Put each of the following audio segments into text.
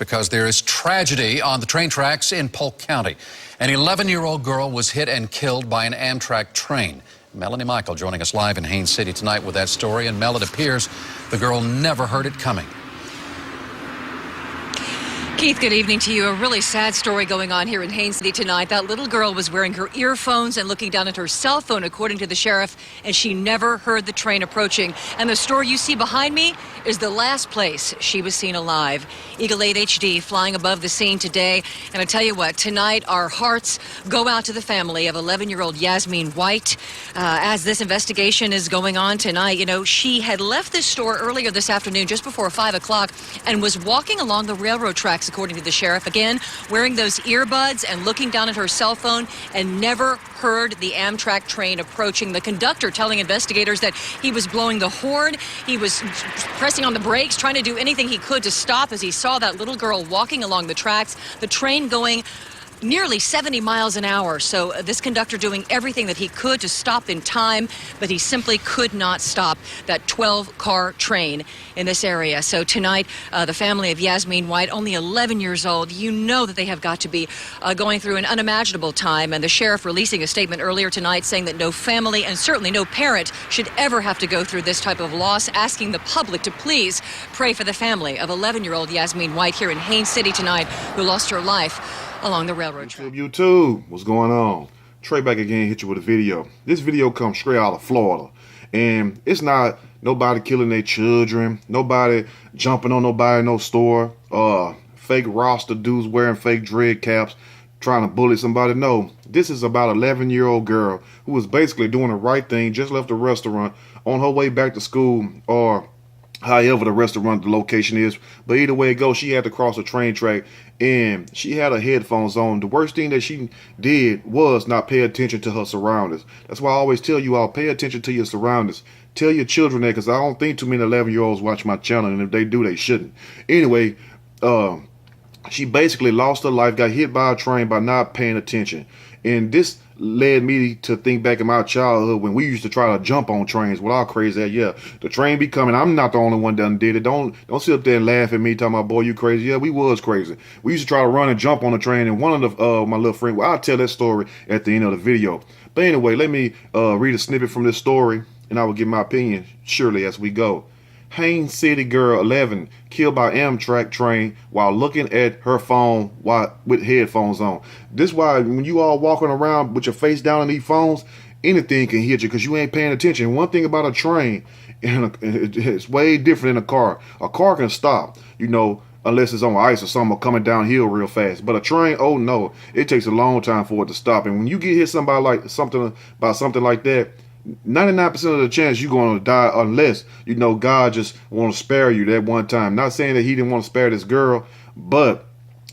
because there is tragedy on the train tracks in Polk County. An 11-year-old girl was hit and killed by an Amtrak train. Melanie Michael joining us live in Haines City tonight with that story. And Mel, it appears the girl never heard it coming. Keith, good evening to you. A really sad story going on here in Haines City tonight. That little girl was wearing her earphones and looking down at her cell phone, according to the sheriff, and she never heard the train approaching. And the story you see behind me is the last place she was seen alive. Eagle 8 HD flying above the scene today. And I tell you what, tonight our hearts go out to the family of 11-year-old Yasmin White. As this investigation is going on tonight, you know, she had left this store earlier this afternoon, just before 5 o'clock, and was walking along the railroad tracks, according to the sheriff, again, wearing those earbuds and looking down at her cell phone, and never heard the Amtrak train approaching. The conductor telling investigators that he was blowing the horn, he was pressing on the brakes, trying to do anything he could to stop as he saw that little girl walking along the tracks, the train going nearly 70 miles an hour. So this conductor doing everything that he could to stop in time, but he simply could not stop that 12-car train in this area. So tonight, the family of Yasmin White, only 11 years old, you know that they have got to be going through an unimaginable time. And the sheriff releasing a statement earlier tonight saying that no family and certainly no parent should ever have to go through this type of loss, asking the public to please pray for the family of 11-year-old Yasmin White here in Haines City tonight, who lost her life along the railroad track. YouTube, what's going on? Trey back again, hit you with a video. This video comes straight out of Florida, and it's not nobody killing their children, nobody jumping on nobody in no store, fake roster dudes wearing fake dread caps trying to bully somebody. No, this is about an 11-year-old girl who was basically doing the right thing, just left a restaurant on her way back to school, or however the restaurant the location is. But either way it goes, she had to cross a train track and she had her headphones on. The worst thing that she did was not pay attention to her surroundings. That's why I always tell you all, pay attention to your surroundings. Tell your children that, because I don't think too many 11-year-olds watch my channel, and if they do, they shouldn't. Anyway, she basically lost her life, got hit by a train by not paying attention. And this led me to think back in my childhood when we used to try to jump on trains with our crazy ass. Yeah, the train be coming. I'm not the only one that did it. Don't sit up there and laugh at me talking about, boy, you crazy. Yeah, we was crazy. We used to try to run and jump on the train, and one of the my little friend, well, I'll tell that story at the end of the video. But anyway, let me read a snippet from this story, and I will give my opinion surely as we go. Haines City girl 11 killed by Amtrak train while looking at her phone with headphones on. This why when you all walking around with your face down on these phones, anything can hit you because you ain't paying attention. One thing about a train, it's way different than a car. A car can stop, you know, unless it's on ice or something, or coming downhill real fast. But a train, oh no, it takes a long time for it to stop. And when you get hit by something like that, 99% of the chance you're going to die, unless, you know, God just want to spare you that one time. Not saying that he didn't want to spare this girl, but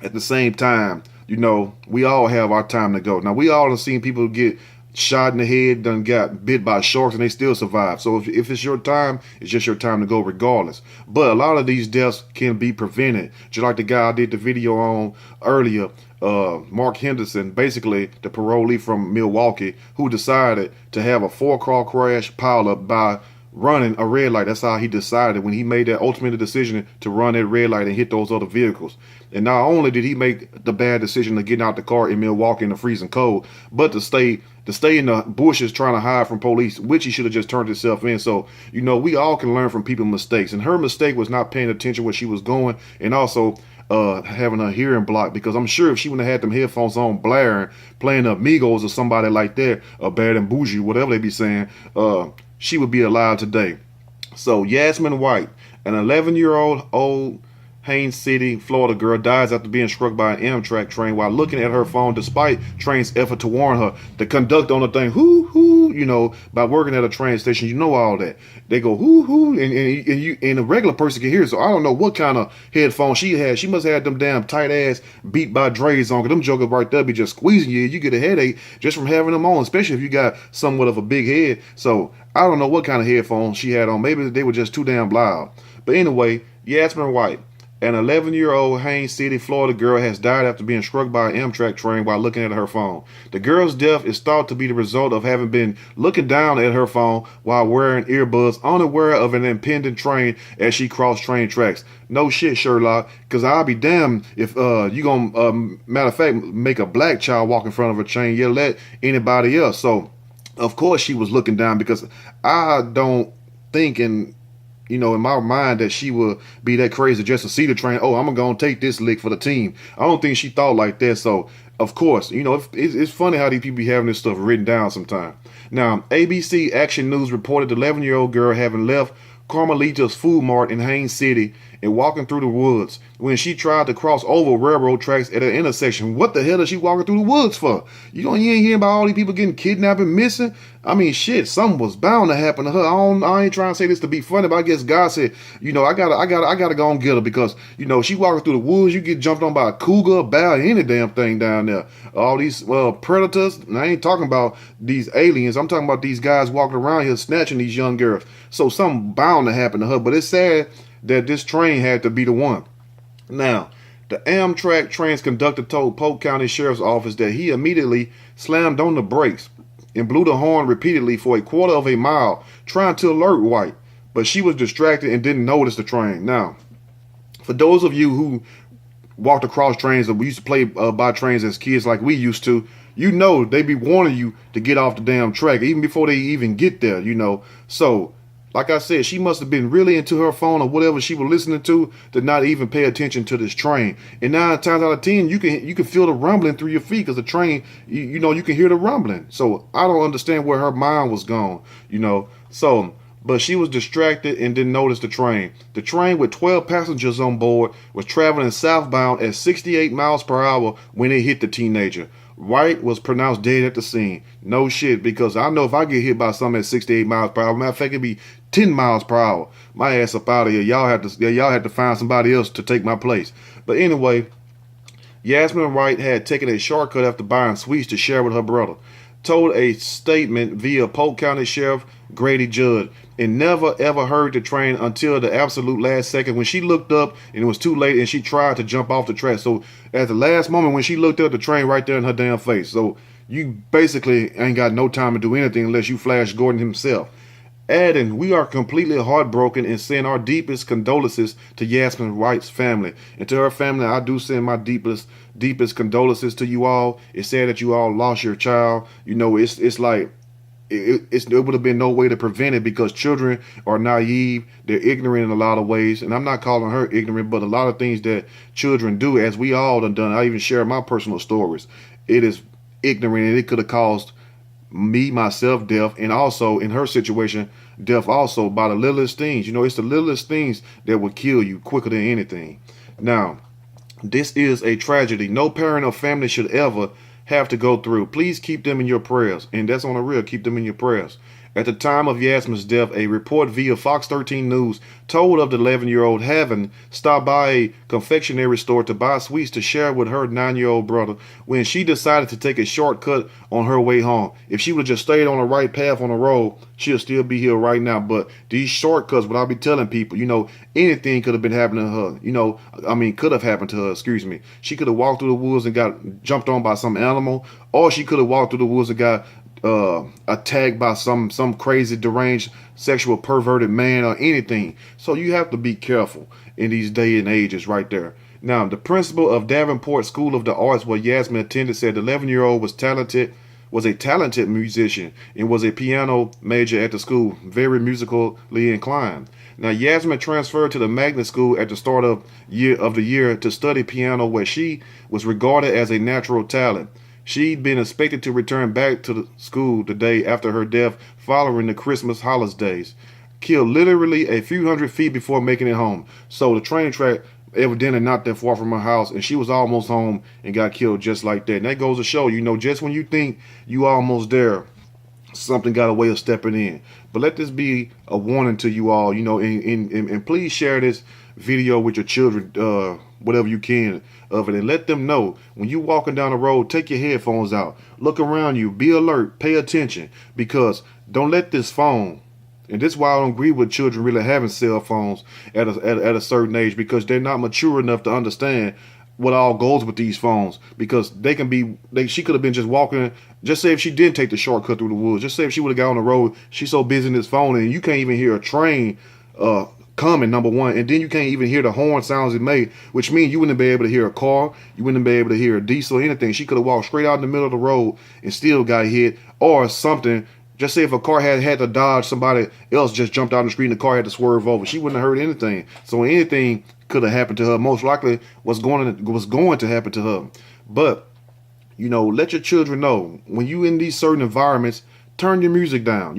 at the same time, you know, we all have our time to go. Now, we all have seen people get shot in the head, done got bit by sharks, and they still survive. So if it's your time, it's just your time to go regardless. But a lot of these deaths can be prevented. Just like the guy I did the video on earlier, Mark Henderson, basically the parolee from Milwaukee, who decided to have a 4-car crash pileup by running a red light. That's how he decided when he made that ultimate decision to run that red light and hit those other vehicles. And not only did he make the bad decision of getting out the car in Milwaukee in the freezing cold, but to stay in the bushes trying to hide from police, which he should have just turned himself in. So, you know, we all can learn from people's mistakes. And her mistake was not paying attention where she was going, and also having a hearing block, because I'm sure if she wouldn't have had them headphones on blaring, playing the Amigos or somebody like that, or Bad and Bougie, whatever they be saying, she would be alive today. So Yasmin White, an 11-year-old Haines City, Florida girl, dies after being struck by an Amtrak train while looking at her phone despite train's effort to warn her. The conductor on the thing, hoo, you know, by working at a train station, you know all that. They go, hoo, and a regular person can hear it. So I don't know what kind of headphones she had. She must have had them damn tight-ass Beat by Dre's on, because them jokers right there be just squeezing you. You get a headache just from having them on, especially if you got somewhat of a big head. So I don't know what kind of headphones she had on. Maybe they were just too damn loud. But anyway, Yasmin White, An 11-year-old Haines City, Florida girl has died after being struck by an Amtrak train while looking at her phone. The girl's death is thought to be the result of having been looking down at her phone while wearing earbuds, unaware of an impending train as she crossed train tracks. No shit, Sherlock, because I'll be damned if you gonna, matter of fact, make a black child walk in front of a train, yet let anybody else. So, of course she was looking down, because I don't think in my mind that she would be that crazy just to see the train. Oh, I'm going to take this lick for the team. I don't think she thought like that. So, of course, it's funny how these people be having this stuff written down sometimes. Now, ABC Action News reported the 11-year-old girl having left Carmelita's Food Mart in Haines City and walking through the woods when she tried to cross over railroad tracks at an intersection. What the hell is she walking through the woods for? You ain't hearing about all these people getting kidnapped and missing? I mean, shit, something was bound to happen to her. I ain't trying to say this to be funny, but I guess God said, I gotta go and get her, because, she walking through the woods, you get jumped on by a cougar, a bear, any damn thing down there. All these predators, and I ain't talking about these aliens. I'm talking about these guys walking around here snatching these young girls. So something bound to happen to her, but it's sad that this train had to be the one. Now, the Amtrak train's conductor told Polk County Sheriff's Office that he immediately slammed on the brakes and blew the horn repeatedly for a quarter of a mile, trying to alert White, but she was distracted and didn't notice the train. Now, for those of you who walked across trains, or we used to play by trains as kids like we used to, they be warning you to get off the damn track even before they even get there, So, like I said, she must have been really into her phone or whatever she was listening to not even pay attention to this train. And 9 times out of 10, you can feel the rumbling through your feet, because the train, you can hear the rumbling. So I don't understand where her mind was gone, So, but she was distracted and didn't notice the train. The train with 12 passengers on board was traveling southbound at 68 miles per hour when it hit the teenager. White was pronounced dead at the scene. No shit, because I know if I get hit by something at 68 miles per hour, matter of fact, it'd be 10 miles per hour. My ass up out of here. Y'all have to find somebody else to take my place. But anyway, Yasmin Wright had taken a shortcut after buying sweets to share with her brother. Told a statement via Polk County Sheriff Grady Judd, and never ever heard the train until the absolute last second when she looked up and it was too late and she tried to jump off the track. So at the last moment when she looked up, the train right there in her damn face. So you basically ain't got no time to do anything unless you Flash Gordon himself. Adding, we are completely heartbroken and send our deepest condolences to Yasmin Wright's family. And to her family, I do send my deepest condolences to you all. It's sad that you all lost your child. It's like, there would have been no way to prevent it, because children are naive. They're ignorant in a lot of ways. And I'm not calling her ignorant, but a lot of things that children do, as we all have done. I even share my personal stories. It is ignorant, and it could have caused myself, death, and also in her situation, death also by the littlest things. It's the littlest things that will kill you quicker than anything. Now, this is a tragedy no parent or family should ever have to go through. Please keep them in your prayers. And that's on the real, keep them in your prayers. At the time of Yasmin's death, a report via Fox 13 News told of the 11-year-old having stopped by a confectionery store to buy sweets to share with her 9-year-old brother when she decided to take a shortcut on her way home. If she would have just stayed on the right path on the road, she'll still be here right now. But these shortcuts, what I'll be telling people, anything could have been happening to her. Could have happened to her, excuse me. She could have walked through the woods and got jumped on by some animal, or she could have walked through the woods and got attacked by some crazy deranged sexual perverted man or anything. So you have to be careful in these day and ages right there. Now, the principal of Davenport School of the Arts, where Yasmin attended, said the 11-year-old was a talented musician and was a piano major at the school, very musically inclined. Now, Yasmin transferred to the magnet school at the start of the year to study piano, where she was regarded as a natural talent. She'd been expected to return back to the school the day after her death following the Christmas holidays. Killed literally a few hundred feet before making it home. So the train track evidently not that far from her house, and she was almost home and got killed just like that. And that goes to show, just when you think you almost there, something got a way of stepping in. But let this be a warning to you all, and please share this video with your children, whatever you can of it, and let them know when you walking down the road, take your headphones out, look around you, be alert, pay attention, because don't let this phone And this is why I don't agree with children really having cell phones at a certain age, because they're not mature enough to understand what all goes with these phones. Because she could have been just walking. Just say if she didn't take the shortcut through the woods. Just say if she would have got on the road. She's so busy in this phone, and you can't even hear a train coming, number one, and then you can't even hear the horn sounds it made, which means you wouldn't be able to hear a car, you wouldn't be able to hear a diesel or anything. She could have walked straight out in the middle of the road and still got hit, or something. Just say if a car had to dodge, somebody else just jumped out on the street and the car had to swerve over, she wouldn't have heard anything. So anything could have happened to her. Most likely was going to happen to her. But let your children know, when you in these certain environments, turn your music down.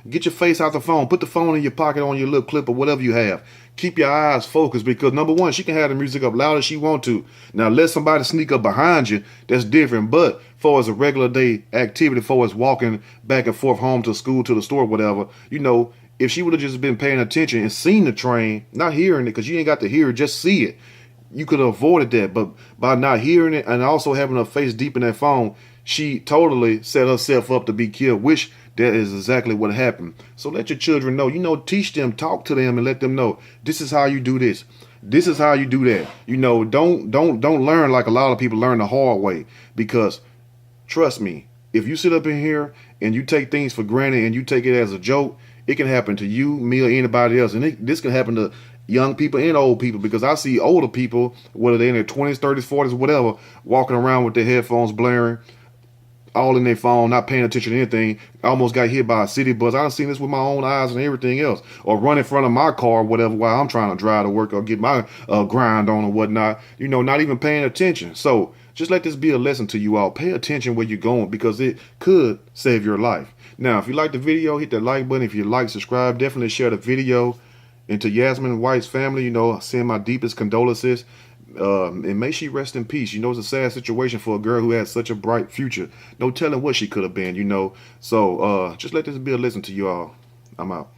Get your face out the phone. Put the phone in your pocket on your little clip or whatever you have. Keep your eyes focused, because number one, she can have the music up loud as she want to. Now, let somebody sneak up behind you, that's different. But far as a regular day activity, far as walking back and forth home to school, to the store, whatever, if she would have just been paying attention and seen the train, not hearing it, because you ain't got to hear it, just see it, you could have avoided that. But by not hearing it and also having her face deep in that phone, she totally set herself up to be killed, which that is exactly what happened. So let your children know, teach them, talk to them, and let them know this is how you do this. This is how you do that. Don't learn like a lot of people learn the hard way, because trust me, if you sit up in here and you take things for granted and you take it as a joke, it can happen to you, me, or anybody else. And this can happen to young people and old people, because I see older people, whether they're in their 20s, 30s, 40s, whatever, walking around with their headphones blaring, all in their phone, not paying attention to anything. I almost got hit by a city bus. I've seen this with my own eyes and everything else. Or run in front of my car or whatever while I'm trying to drive to work or get my grind on or whatnot. Not even paying attention. So just let this be a lesson to you all. Pay attention where you're going, because it could save your life. Now, if you like the video, hit that like button. If you like, subscribe. Definitely share the video. And to Yasmin White's family, send my deepest condolences. And may she rest in peace. It's a sad situation for a girl who had such a bright future. No telling what she could have been, So just let this be a lesson to you all. I'm out.